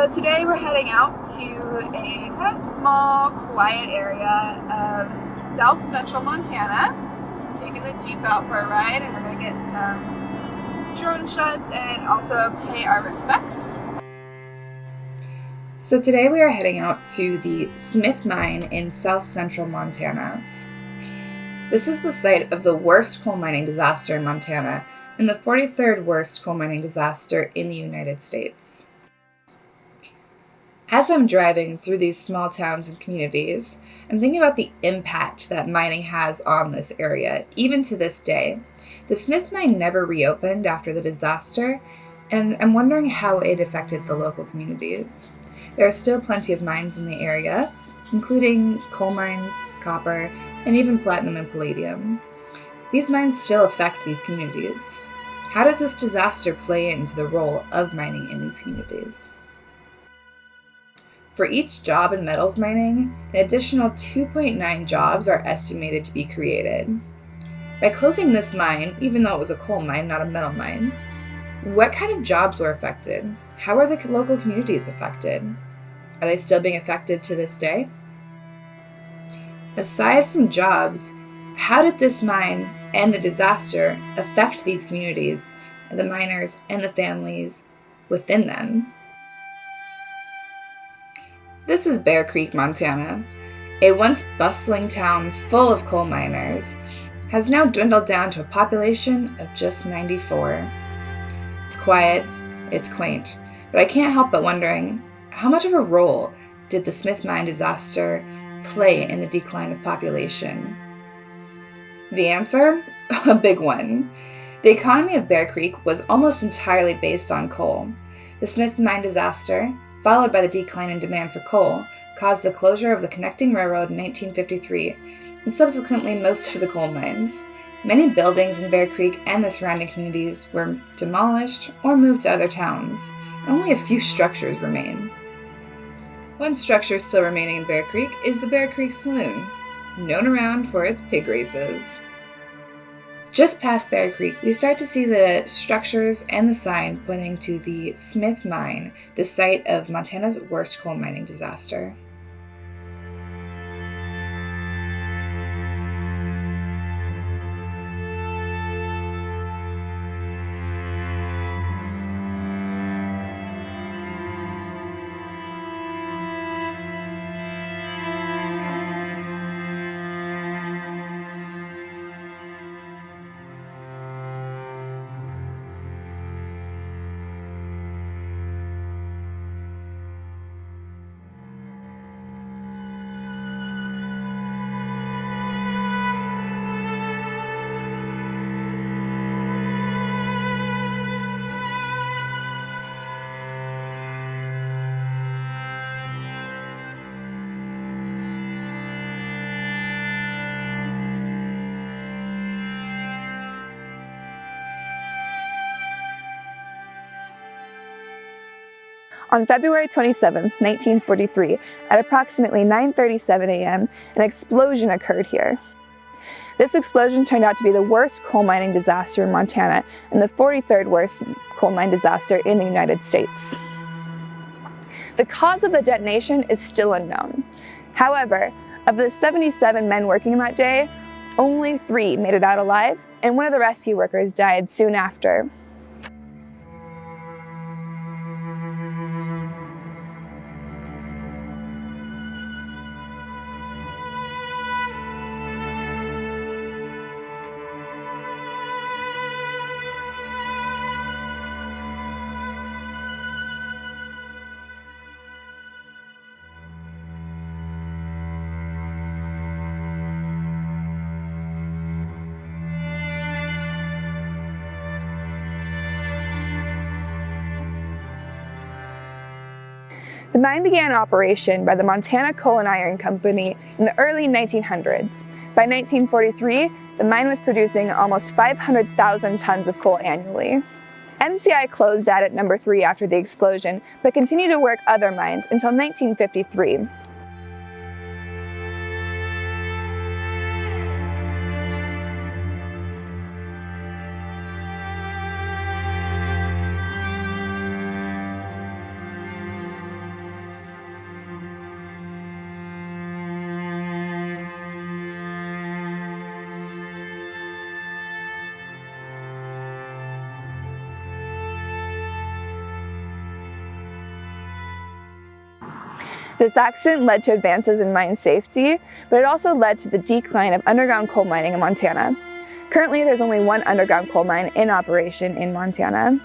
So today we're heading out to a kind of small, quiet area of south central Montana. Taking the Jeep out for a ride, and we're going to get some drone shots and also pay our respects. So today we are heading out to the Smith Mine in south central Montana. This is the site of the worst coal mining disaster in Montana and the 43rd worst coal mining disaster in the United States. As I'm driving through these small towns and communities, I'm thinking about the impact that mining has on this area, even to this day. The Smith Mine never reopened after the disaster, and I'm wondering how it affected the local communities. There are still plenty of mines in the area, including coal mines, copper, and even platinum and palladium. These mines still affect these communities. How does this disaster play into the role of mining in these communities? For each job in metals mining, an additional 2.9 jobs are estimated to be created. By closing this mine, even though it was a coal mine, not a metal mine, what kind of jobs were affected? How are the local communities affected? Are they still being affected to this day? Aside from jobs, how did this mine and the disaster affect these communities, the miners and the families within them? This is Bear Creek, Montana. A once bustling town full of coal miners has now dwindled down to a population of just 94. It's quiet, it's quaint, but I can't help but wondering, how much of a role did the Smith Mine disaster play in the decline of population? The answer? A big one. The economy of Bear Creek was almost entirely based on coal. The Smith Mine disaster, followed by the decline in demand for coal, caused the closure of the connecting railroad in 1953, and subsequently most of the coal mines. Many buildings in Bear Creek and the surrounding communities were demolished or moved to other towns, and only a few structures remain. One structure still remaining in Bear Creek is the Bear Creek Saloon, known around for its pig races. Just past Bear Creek, we start to see the structures and the sign pointing to the Smith Mine, the site of Montana's worst coal mining disaster. On February 27, 1943, at approximately 9:37 a.m., an explosion occurred here. This explosion turned out to be the worst coal mining disaster in Montana and the 43rd worst coal mine disaster in the United States. The cause of the detonation is still unknown. However, of the 77 men working that day, only 3 made it out alive, and one of the rescue workers died soon after. The mine began operation by the Montana Coal and Iron Company in the early 1900s. By 1943, the mine was producing almost 500,000 tons of coal annually. MCI closed at number 3 after the explosion, but continued to work other mines until 1953. This accident led to advances in mine safety, but it also led to the decline of underground coal mining in Montana. Currently, there's only one underground coal mine in operation in Montana.